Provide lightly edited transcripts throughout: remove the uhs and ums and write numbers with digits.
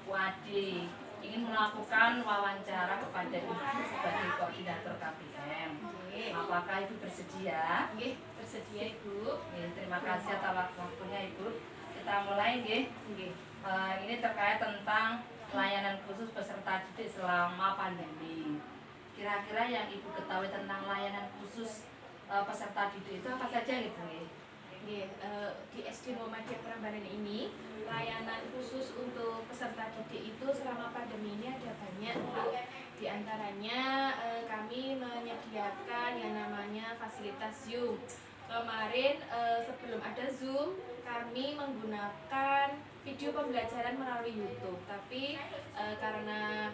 Wadi ingin melakukan wawancara kepada Ibu sebagai koordinator KBM. Apakah Ibu bersedia? Nggih, bersedia Ibu. Terima kasih atas waktunya Ibu. Kita mulai nggih. Ini terkait tentang layanan khusus peserta didik selama pandemi. Kira-kira yang Ibu ketahui tentang layanan khusus peserta didik itu apa saja Ibu? Di SD Muhammadiyah Prambanan ini layanan khusus untuk peserta didik itu selama pandemi ini ada banyak. Di antaranya kami menyediakan yang namanya fasilitas Zoom. Kemarin sebelum ada Zoom kami menggunakan video pembelajaran melalui YouTube, tapi karena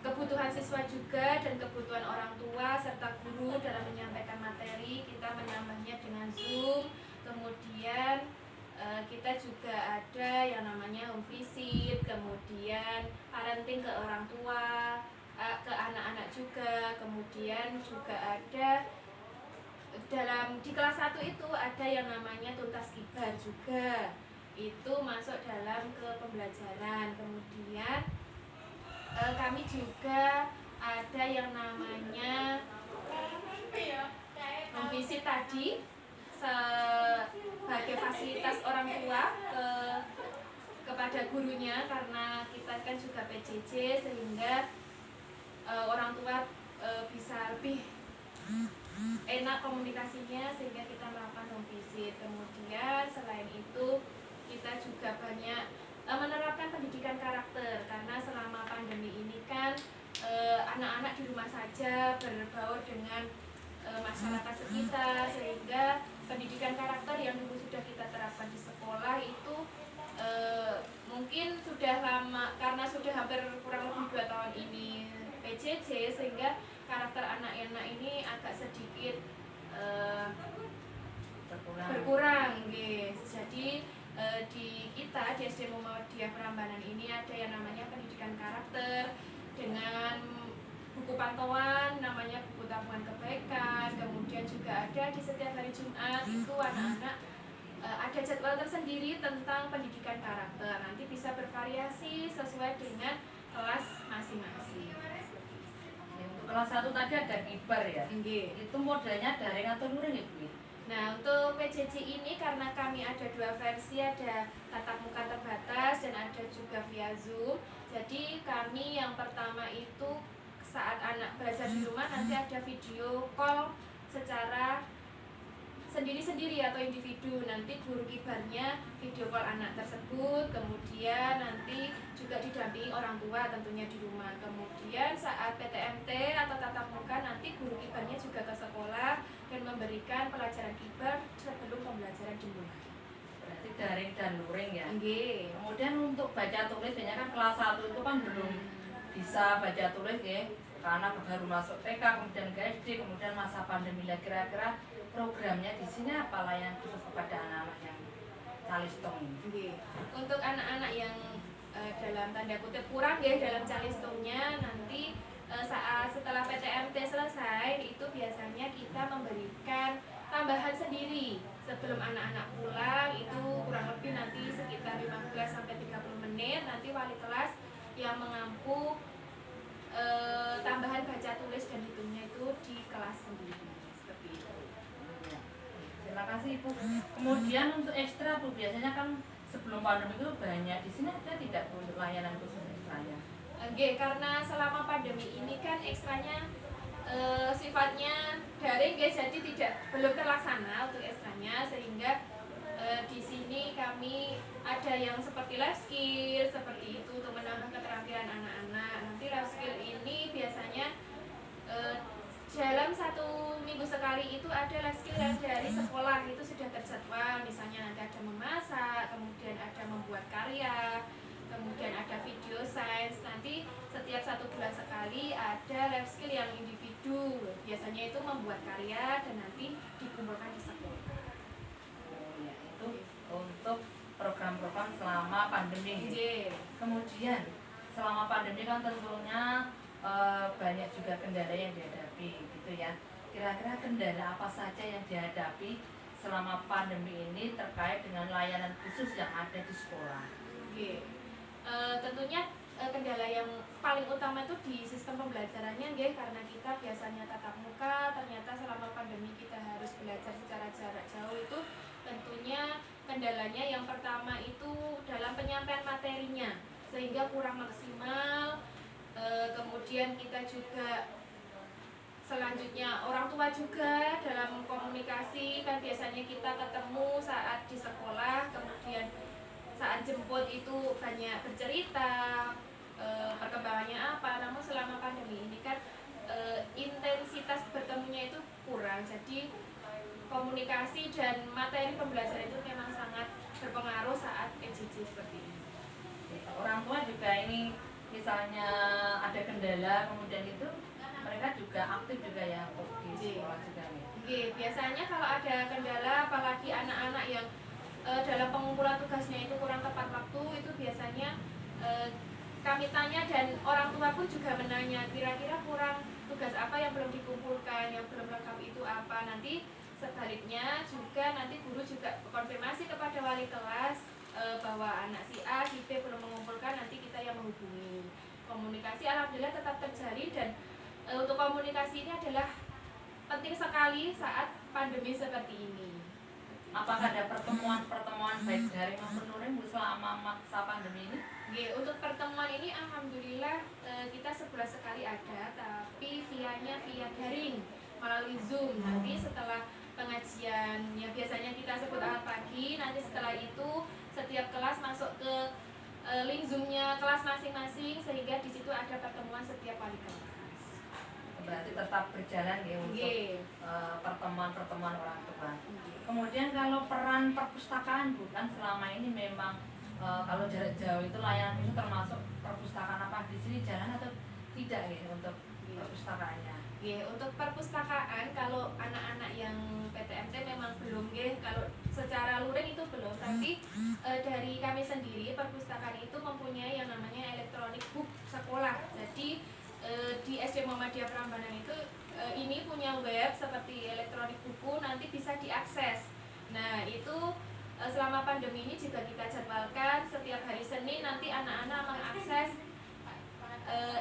kebutuhan siswa juga dan kebutuhan orang tua serta guru dalam menyampaikan materi, kita menambahnya dengan Zoom. Kemudian kita juga ada yang namanya home visit, kemudian parenting ke orang tua, ke anak-anak juga. Kemudian juga ada di kelas 1 itu ada yang namanya tuntas kibar juga, itu masuk dalam ke pembelajaran. Kemudian kami juga ada yang namanya visit tadi sebagai fasilitas orang tua kepada gurunya, karena kita kan juga PJJ sehingga orang tua bisa lebih enak komunikasinya sehingga kita melakukan home visit. Kemudian selain itu kita juga banyak menerapkan pendidikan karakter, karena selama pandemi ini kan anak-anak di rumah saja berbaur dengan masyarakat sekitar, sehingga pendidikan karakter yang dulu sudah kita terapkan di sekolah itu mungkin sudah lama, karena sudah hampir kurang lebih 2 tahun ini PJJ, sehingga karakter anak-anak ini agak sedikit berkurang guys. Jadi di kita di SD Muhammadiyah Prambanan ini ada yang namanya pendidikan karakter dengan buku pantauan namanya buku tabungan kebaikan. Kemudian juga ada di setiap hari Jumat itu anak-anak ada jadwal tersendiri tentang pendidikan karakter. Nanti bisa bervariasi sesuai dengan kelas masing-masing. Untuk kelas 1 tadi ada kibar ya? Itu modelnya daring atau luring Ibu? Nah, untuk PJJ ini karena kami ada 2 versi, ada tatap muka terbatas dan ada juga via Zoom. Jadi kami yang pertama itu saat anak belajar di rumah nanti ada video call secara sendiri-sendiri atau individu. Nanti guru kibarnya video call anak tersebut, kemudian nanti juga didampingi orang tua tentunya di rumah. Kemudian saat PTMT atau tatap muka nanti guru kibarnya juga ke sekolah dan memberikan pelajaran kibar sebelum pembelajaran di rumah. Berarti daring dan luring ya? Nggih. Kemudian untuk baca tulis, biasanya kan kelas 1 itu kan belum bisa baca tulis ya, karena baru masuk TK, kemudian ke SD, kemudian masa pandemi lah. Kira-kira programnya di sini apa layanan khusus kepada anak-anak yang calistung ini? Untuk anak-anak yang dalam tanda kutip kurang ya dalam calistungnya, nanti saat setelah PTMT selesai itu biasanya kita memberikan tambahan sendiri sebelum anak-anak pulang, itu kurang lebih nanti sekitar 15-30 menit nanti wali kelas yang mengampu tambahan baca tulis dan hitungnya itu di kelas sendiri. Seperti itu. Terima kasih Ibu. Kemudian untuk ekstra Bu, biasanya kan sebelum pandemi itu banyak, di sini ada tidak Bu untuk layanan khusus ekstranya? Karena selama pandemi ini kan ekstranya sifatnya daring guys, jadi belum terlaksana untuk ekstranya, sehingga di sini kami ada yang seperti life skill seperti itu untuk menambah keterampilan anak-anak. Nanti life skill ini biasanya dalam 1 minggu sekali itu ada life skill yang dari sekolah itu sudah terjadwal. Misalnya nanti ada memasak, kemudian ada membuat karya, kemudian ada video science. Nanti setiap 1 bulan sekali ada life skill yang individu, biasanya itu membuat karya dan nanti dikumpulkan di sekolah. Itu untuk program-program selama pandemi. Kemudian selama pandemi kan tentunya banyak juga kendala yang dihadapi gitu ya. Kira-kira kendala apa saja yang dihadapi selama pandemi ini terkait dengan layanan khusus yang ada di sekolah? tentunya kendala yang paling utama itu di sistem pembelajarannya nggih, karena kita biasanya tatap muka, ternyata selama pandemi kita harus belajar secara jarak jauh. Itu tentunya kendalanya yang pertama itu dalam penyampaian materinya sehingga kurang maksimal. Kemudian kita juga selanjutnya orang tua juga dalam komunikasi, kan biasanya kita ketemu saat di sekolah, kemudian saat jemput itu banyak bercerita perkembangannya apa. Namun selama pandemi ini kan intensitas bertemunya itu kurang, jadi komunikasi dan materi pembelajaran itu memang sangat berpengaruh saat PJJ seperti ini. Orang tua juga ini misalnya ada kendala kemudian itu mereka juga aktif juga ya untuk di sekolah juga nih. Biasanya kalau ada kendala, apalagi anak-anak yang dalam pengumpulan tugasnya itu kurang tepat waktu, itu biasanya kami tanya dan orang tua pun juga menanya kira-kira kurang tugas apa yang belum dikumpulkan, yang belum lengkap itu apa. Nanti sebaliknya juga nanti guru juga konfirmasi kepada wali kelas bahwa anak si A, si B belum mengumpulkan, nanti kita yang menghubungi. Komunikasi alhamdulillah tetap terjalin, dan untuk komunikasi ini adalah penting sekali saat pandemi seperti ini. Apakah ada pertemuan baik daring maupun luring selama masa pandemi ini? Untuk pertemuan ini alhamdulillah kita sebulan sekali ada, tapi via daring melalui Zoom. Nanti setelah pengajian yang biasanya kita sebut ahad pagi, nanti setelah itu setiap kelas masuk ke link Zoom-nya kelas masing-masing, sehingga di situ ada pertemuan setiap wali kelas. Berarti tetap berjalan ya untuk pertemuan orang tua. Kemudian kalau peran perpustakaan Bu, kan selama ini memang kalau jarak jauh itu layanan itu termasuk perpustakaan, apa di sini jalan atau tidak ya untuk perpustakaannya? Untuk perpustakaan kalau anak-anak yang PTMT memang belum kalau secara luring itu belum, tapi dari kami sendiri perpustakaan itu mempunyai yang namanya elektronik book sekolah. Jadi di SD Muhammadiyah Prambanan itu ini punya web seperti elektronik buku, nanti bisa diakses. Nah itu selama pandemi ini juga kita jadwalkan setiap hari Senin nanti anak-anak mengakses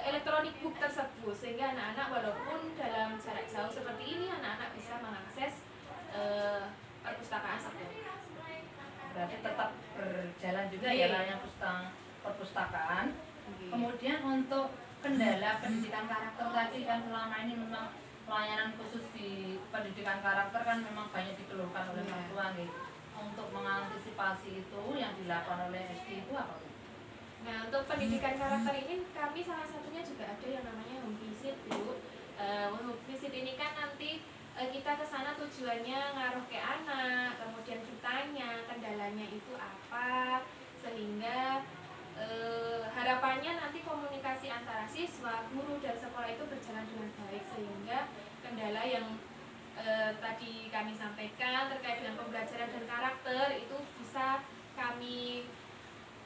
elektronik book tersebut, sehingga anak-anak walaupun dalam jarak jauh seperti ini, anak-anak bisa mengakses perpustakaan sekolah. Berarti tetap berjalan juga ya layanan perpustakaan. Kemudian untuk kendala pendidikan karakter tadi, kan selama ini memang pelayanan khusus di pendidikan karakter kan memang banyak dikeluhkan oleh orang tua nih. Untuk mengantisipasi itu yang dilakukan oleh SD itu apa? Nah, untuk pendidikan karakter ini kami salah satunya juga ada yang namanya home visit, Bu. Home visit ini kan nanti kita ke sana tujuannya ngaruh ke anak, kemudian bertanya kendalanya itu apa, sehingga harapannya nanti komunikasi antara siswa, guru, dan sekolah itu berjalan dengan baik, sehingga kendala yang tadi kami sampaikan terkait dengan pembelajaran dan karakter itu bisa kami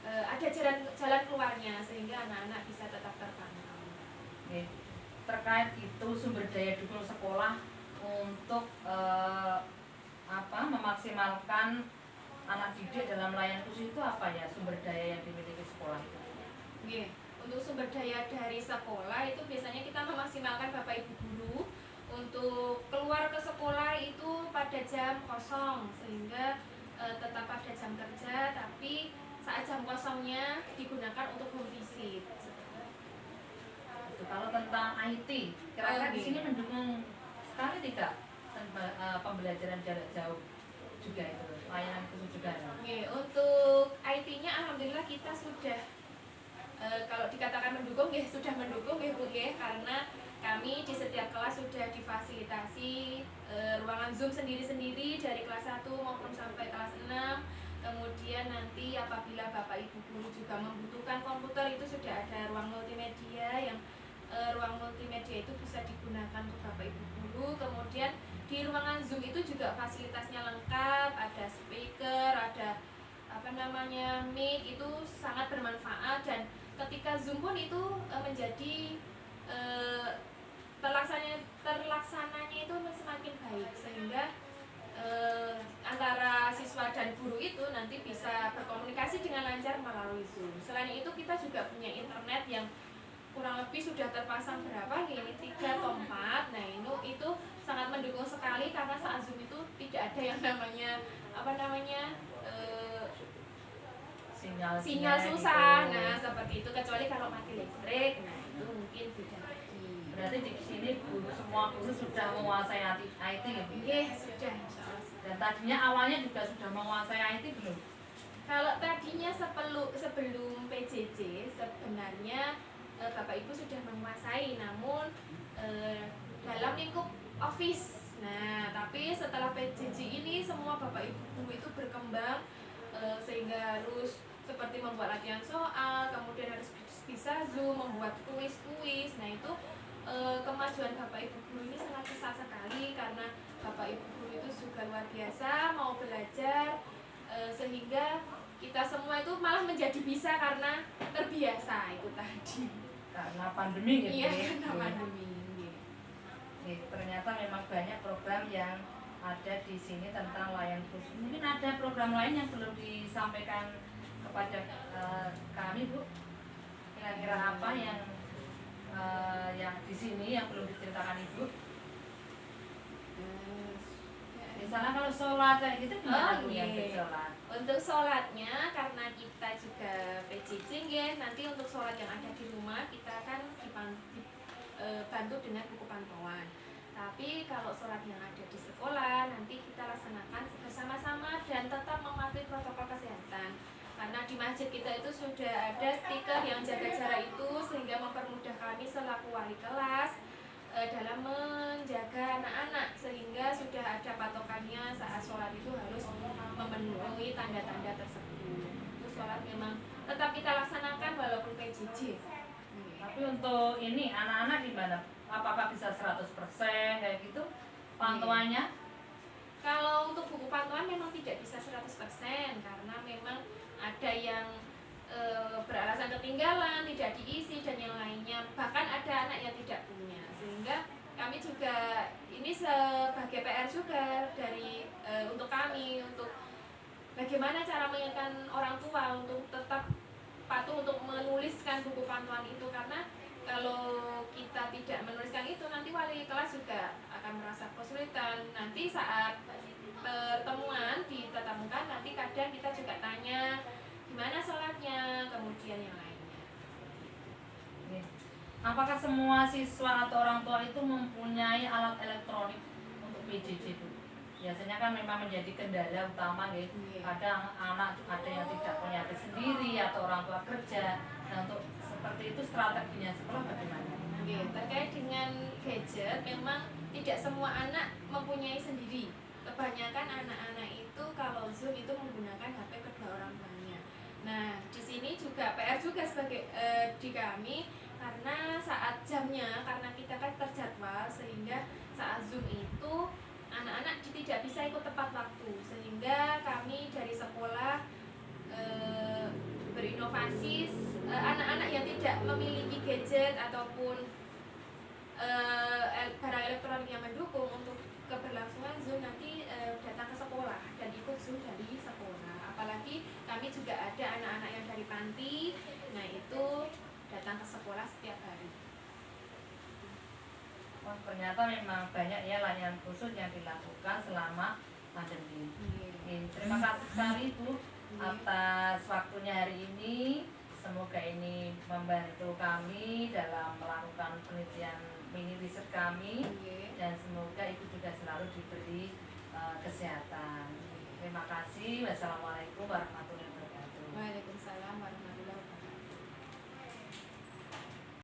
ada jalan keluarnya, sehingga anak-anak bisa tetap terpantau. Terkait itu sumber daya dukung sekolah untuk memaksimalkan anak didik dalam layanan khusus itu apa ya sumber daya yang dimiliki sekolah itu? Untuk sumber daya dari sekolah itu biasanya kita memaksimalkan Bapak Ibu guru untuk keluar ke sekolah itu pada jam kosong, sehingga tetap pada jam kerja, tapi saat jam kosongnya digunakan untuk home visit. Kalau tentang IT, kira-kira di sini mendukung sekali tidak pembelajaran jarak jauh juga itu, layanan khusus juga? Untuk IT-nya alhamdulillah kita sudah kalau dikatakan mendukung, sudah mendukung Bu, karena kami di setiap kelas sudah difasilitasi ruangan Zoom sendiri-sendiri dari kelas 1 maupun sampai kelas 6. Kemudian nanti apabila Bapak Ibu guru juga membutuhkan komputer, itu sudah ada ruang multimedia yang ruang multimedia itu bisa digunakan untuk Bapak Ibu guru. Kemudian di ruangan Zoom itu juga fasilitasnya lengkap, ada speaker, ada mic, itu sangat bermanfaat, dan ketika Zoom pun itu menjadi terlaksananya itu semakin baik, sehingga antara siswa dan guru itu nanti bisa berkomunikasi dengan lancar melalui Zoom. Selain itu kita juga punya internet yang kurang lebih sudah terpasang berapa ini 3 atau 4. Nah itu sangat mendukung sekali karena saat Zoom itu tidak ada yang namanya sinyal susah. gitu. Nah seperti itu, kecuali kalau mati listrik. Nah itu mungkin beda lagi. Berarti di sini semua guru sudah menguasai IT gitu. Iya sudah, insya Allah. Dan tadinya awalnya juga sudah menguasai IT belum? Kalau tadinya sebelum PJJ sebenarnya Bapak Ibu sudah menguasai, namun dalam lingkup office. Nah, tapi setelah PJJ ini semua Bapak Ibu itu berkembang sehingga harus seperti membuat latihan soal, kemudian harus bisa Zoom, membuat kuis-kuis. Nah, itu kemajuan Bapak Ibu guru ini sangat pesat sekali karena Bapak Ibu guru itu juga luar biasa mau belajar sehingga kita semua itu malah menjadi bisa karena terbiasa itu tadi. Karena pandemi gitu. Iya, karena pandemi. Ternyata memang banyak program yang ada di sini tentang layan khusus. Mungkin ada program lain yang belum disampaikan kepada kami, Bu. Kira-kira apa yang di sini yang belum diceritakan Ibu? Misalnya kalau sholat kayak gitu gimana Bu yang sholat? Untuk sholatnya karena kita juga PJJ ya, nanti untuk sholat yang ada di rumah kita kan dibantu dengan buku pantauan. Tapi kalau sholat yang ada di sekolah nanti kita laksanakan bersama-sama dan tetap mematuhi protokol kesehatan. Karena di masjid kita itu sudah ada stiker yang jaga jarak itu sehingga mempermudah kami selaku wali kelas dalam menjaga anak-anak, sehingga sudah ada patokannya saat sholat itu harus memenuhi tanda-tanda tersebut. Itu sholat memang tetap kita laksanakan walaupun PJJ. Tapi untuk ini anak-anak gimana? Apakah bisa 100% kayak gitu pantauannya? Kalau untuk buku pantauan memang tidak bisa 100% karena memang ada yang beralasan ketinggalan, tidak diisi dan yang lainnya. Bahkan ada anak yang tidak punya. Sehingga kami juga ini sebagai PR juga dari untuk kami untuk bagaimana cara mengingatkan orang tua untuk tetap patuh untuk menuliskan buku pantauan itu, karena kalau kita tidak menuliskan itu nanti wali kelas juga akan merasa kesulitan. Nanti saat pertemuan di tatap muka nanti kadang kita juga tanya gimana sholatnya, kemudian yang lainnya. Apakah semua siswa atau orang tua itu mempunyai alat elektronik untuk PJJ itu? Biasanya kan memang menjadi kendala utama gitu. Kadang anak ada yang tidak punya HP sendiri atau orang tua kerja. Nah untuk seperti itu strateginya sekolah bagaimana? Terkait dengan gadget memang tidak semua anak mempunyai sendiri. Kebanyakan anak-anak itu kalau Zoom itu menggunakan HP kedua orang tuanya. Nah di sini juga PR juga sebagai di kami karena saat jamnya, karena kita kan terjadwal sehingga saat Zoom itu anak-anak tidak bisa ikut tepat waktu, sehingga kami dari sekolah berinovasi anak-anak yang tidak memiliki gadget ataupun barang elektronik yang mendukung untuk keberlangsungan Zoom nanti datang ke sekolah dan ikut Zoom dari sekolah. Apalagi kami juga ada anak-anak yang dari panti, nah itu datang ke sekolah setiap hari. Wah, ternyata memang banyak ya layanan khusus yang dilakukan selama pandemi. Terima kasih sekali Bu atas waktunya hari ini. Semoga ini membantu kami dalam melakukan penelitian mini riset kami dan semoga Ibu juga selalu diberi kesehatan. Terima kasih. Wassalamualaikum warahmatullahi wabarakatuh. Waalaikumsalam warahmatullahi wabarakatuh.